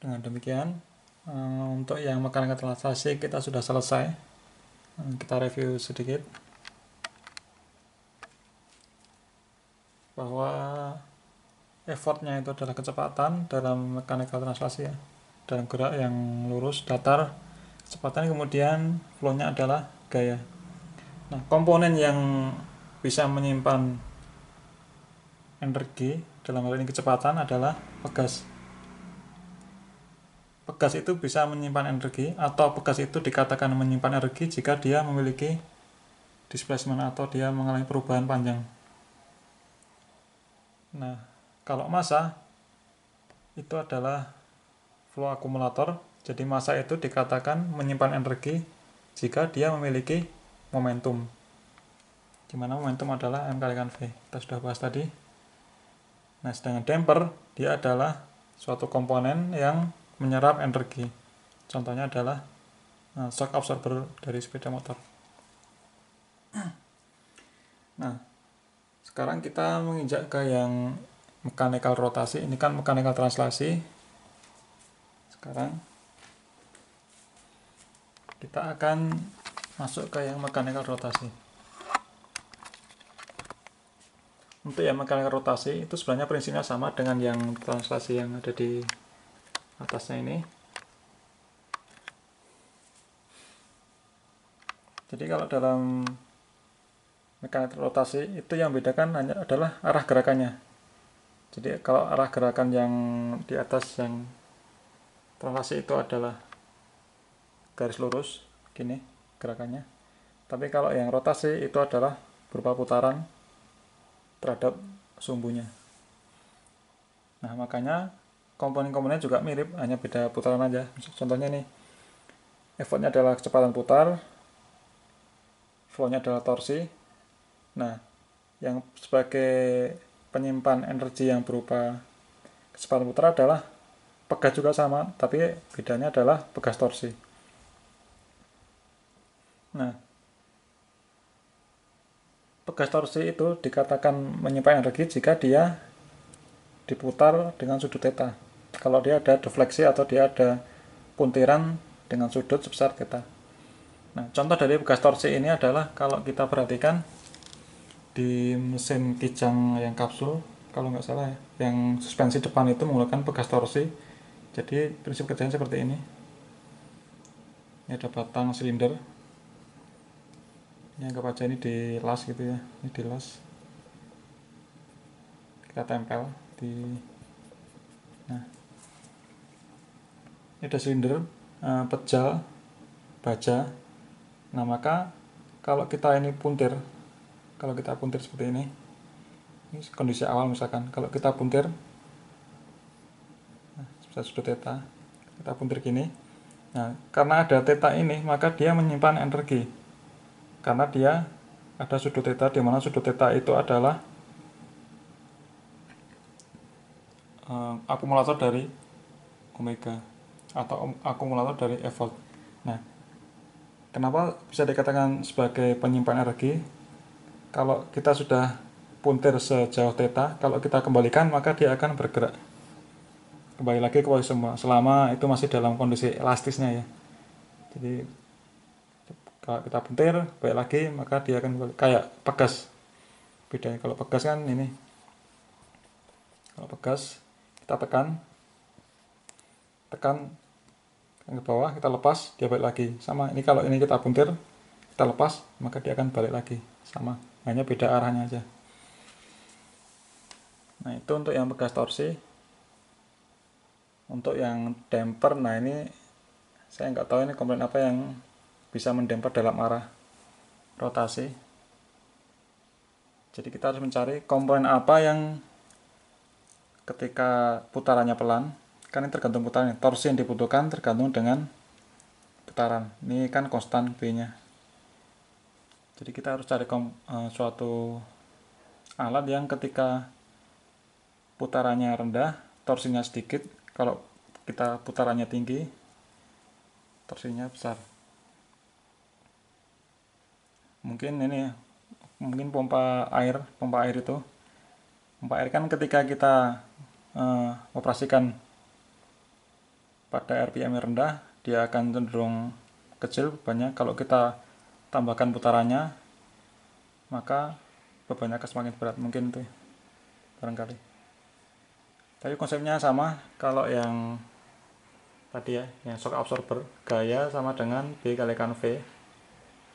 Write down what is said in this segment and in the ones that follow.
Dengan demikian, untuk yang mekanika translasi kita sudah selesai. Kita review sedikit bahwa effortnya itu adalah kecepatan dalam mekanika translasi ya, dalam gerak yang lurus datar, kecepatan, kemudian flow-nya adalah gaya. Nah, komponen yang bisa menyimpan energi dalam hal ini kecepatan adalah pegas. Pegas itu bisa menyimpan energi, atau pegas itu dikatakan menyimpan energi jika dia memiliki displacement atau dia mengalami perubahan panjang. Nah, kalau massa itu adalah flow akumulator. Jadi massa itu dikatakan menyimpan energi jika dia memiliki momentum, dimana momentum adalah M kalikan V. Kita sudah bahas tadi. Nah, sedangkan damper dia adalah suatu komponen yang menyerap energi. Contohnya adalah shock absorber dari sepeda motor. Nah, sekarang kita menginjak ke yang mechanical rotasi. Ini kan mechanical translasi. Sekarang kita akan masuk ke yang mechanical rotasi. Untuk yang mechanical rotasi itu sebenarnya prinsipnya sama dengan yang translasi yang ada di atasnya ini. Jadi kalau dalam mekanik rotasi itu yang bedakan hanya adalah arah gerakannya. Jadi kalau arah gerakan yang di atas yang translasi itu adalah garis lurus gini gerakannya. Tapi kalau yang rotasi itu adalah berupa putaran terhadap sumbunya. Nah, makanya komponen-komponennya juga mirip, hanya beda putaran aja. Contohnya nih, effortnya adalah kecepatan putar, flow-nya adalah torsi. Nah, yang sebagai penyimpan energi yang berupa kecepatan putar adalah pegas juga sama, tapi bedanya adalah pegas torsi. Nah, pegas torsi itu dikatakan menyimpan energi jika dia diputar dengan sudut theta. Kalau dia ada defleksi atau dia ada puntiran dengan sudut sebesar theta. Nah, contoh dari pegas torsi ini adalah kalau kita perhatikan di mesin kijang yang kapsul, kalau nggak salah ya, yang suspensi depan itu menggunakan pegas torsi. Jadi prinsip kerjanya seperti ini. Ini ada batang silinder. Ini anggap aja ini dilas gitu ya, ini dilas. Kita tempel di. Nah, ini ada silinder, pejal, baja. Nah, maka kalau kita ini puntir, kalau kita puntir seperti ini kondisi awal misalkan, kalau kita puntir, sebesar sudut theta, kita puntir gini. Nah, karena ada theta ini, maka dia menyimpan energi. Karena dia ada sudut theta, di mana sudut theta itu adalah akumulator dari omega atau akumulator dari effort. Nah, kenapa bisa dikatakan sebagai penyimpan energi? Kalau kita sudah puntir sejauh theta, kalau kita kembalikan maka dia akan bergerak kembali lagi ke posisi semula selama itu masih dalam kondisi elastisnya ya. Jadi kalau kita puntir balik lagi maka dia akan kayak pegas. Bedanya kalau pegas kan ini, kalau pegas kita tekan ke bawah, kita lepas, dia balik lagi. Sama ini, kalau ini kita puntir, kita lepas, maka dia akan balik lagi. Sama, hanya beda arahnya aja. Nah, itu untuk yang pegas torsi. Untuk yang damper, nah ini saya nggak tahu ini komponen apa yang bisa mendamper dalam arah rotasi. Jadi kita harus mencari komponen apa yang ketika putarannya pelan, kan ini tergantung putaran, torsi yang dibutuhkan tergantung dengan putaran. Ini kan konstan B nya. Jadi kita harus cari suatu alat yang ketika putarannya rendah, torsinya sedikit. Kalau kita putarannya tinggi, torsinya besar. Mungkin ini, mungkin pompa air itu. Pompa air kan ketika kita operasikan pada RPM yang rendah dia akan cenderung kecil bebannya. Kalau kita tambahkan putarannya, maka bebannya akan semakin berat. Mungkin itu barangkali. Tapi konsepnya sama. Kalau yang tadi ya, yang shock absorber, gaya sama dengan B kalikan V.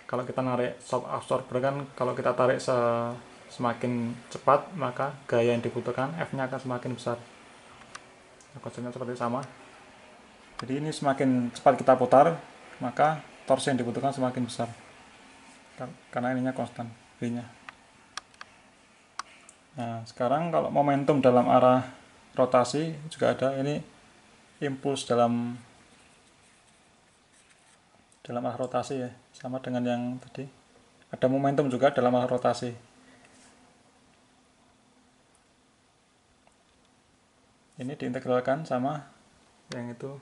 Kalau kita narik shock absorber kan, kalau kita tarik semakin cepat, maka gaya yang dibutuhkan F-nya akan semakin besar. Nah, konsepnya seperti sama. Jadi ini semakin cepat kita putar, maka torsi yang dibutuhkan semakin besar. Karena ininya konstan, V-nya. Nah, sekarang kalau momentum dalam arah rotasi juga ada. Ini impuls dalam arah rotasi ya, sama dengan yang tadi. Ada momentum juga dalam arah rotasi. Ini diintegralkan sama yang itu.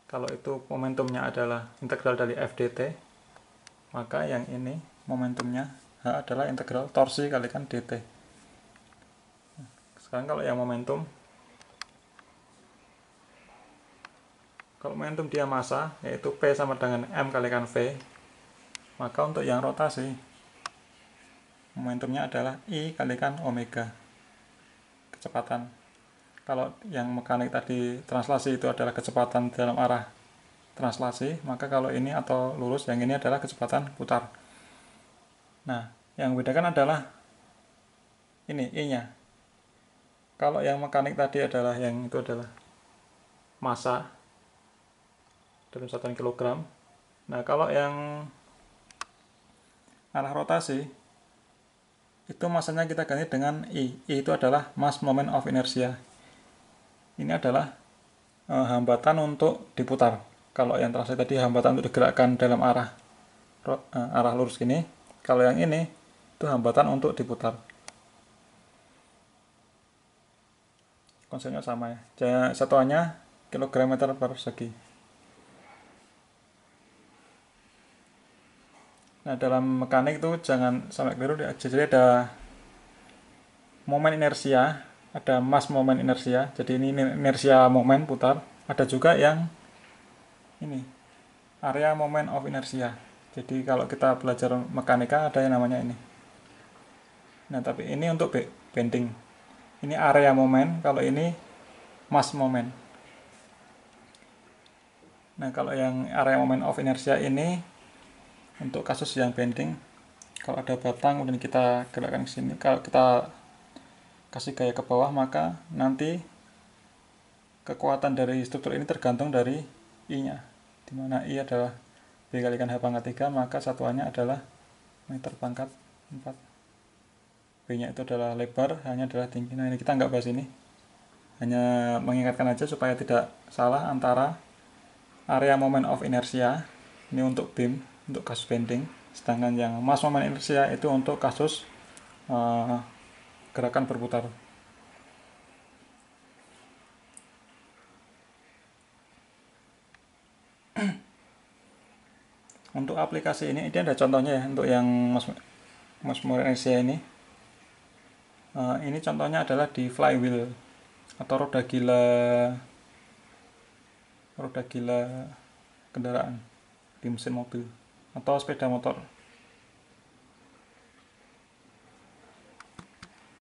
Kalau itu momentumnya adalah integral dari F dt, maka yang ini momentumnya H adalah integral torsi kalikan dt. Sekarang kalau yang momentum, kalau momentum dia massa, yaitu P sama dengan M kalikan V, maka untuk yang rotasi, momentumnya adalah I kalikan omega, kecepatan. Kalau yang mekanik tadi translasi itu adalah kecepatan dalam arah translasi, maka kalau ini atau lurus, yang ini adalah kecepatan putar. Nah, yang membedakan adalah ini I-nya. Kalau yang mekanik tadi adalah yang itu adalah massa dalam satuan kilogram. Nah, kalau yang arah rotasi itu massanya kita ganti dengan I. I itu adalah mass moment of inertia. Ini adalah hambatan untuk diputar. Kalau yang translasi tadi hambatan untuk digerakkan dalam arah lurus gini. Kalau yang ini itu hambatan untuk diputar. Konsepnya sama ya. Satuannya kilogram meter persegi. Nah, dalam mekanik itu jangan sampai keliru. Jadi ada momen inersia, ada mass momen inersia. Jadi ini inersia momen putar. Ada juga yang ini area moment of inersia. Jadi kalau kita belajar mekanika ada yang namanya ini. Nah, tapi ini untuk bending. Ini area momen, kalau ini mass momen. Nah, kalau yang area moment of inersia ini untuk kasus yang bending, kalau ada batang kemudian kita gerakkan ke sini, kalau kita kasih gaya ke bawah, maka nanti kekuatan dari struktur ini tergantung dari I-nya, dimana I adalah B kalikan H pangkat 3, maka satuannya adalah meter pangkat 4. B-nya itu adalah lebar, H-nya adalah tinggi. Nah, ini kita nggak bahas ini, hanya mengingatkan aja supaya tidak salah antara area moment of inertia ini untuk beam, untuk kasus bending, sedangkan yang mass moment inertia itu untuk kasus gerakan berputar. Untuk aplikasi ini ada contohnya ya, untuk yang mass moment inertia ini. Ini contohnya adalah di flywheel atau roda gila kendaraan di mesin mobil atau sepeda motor.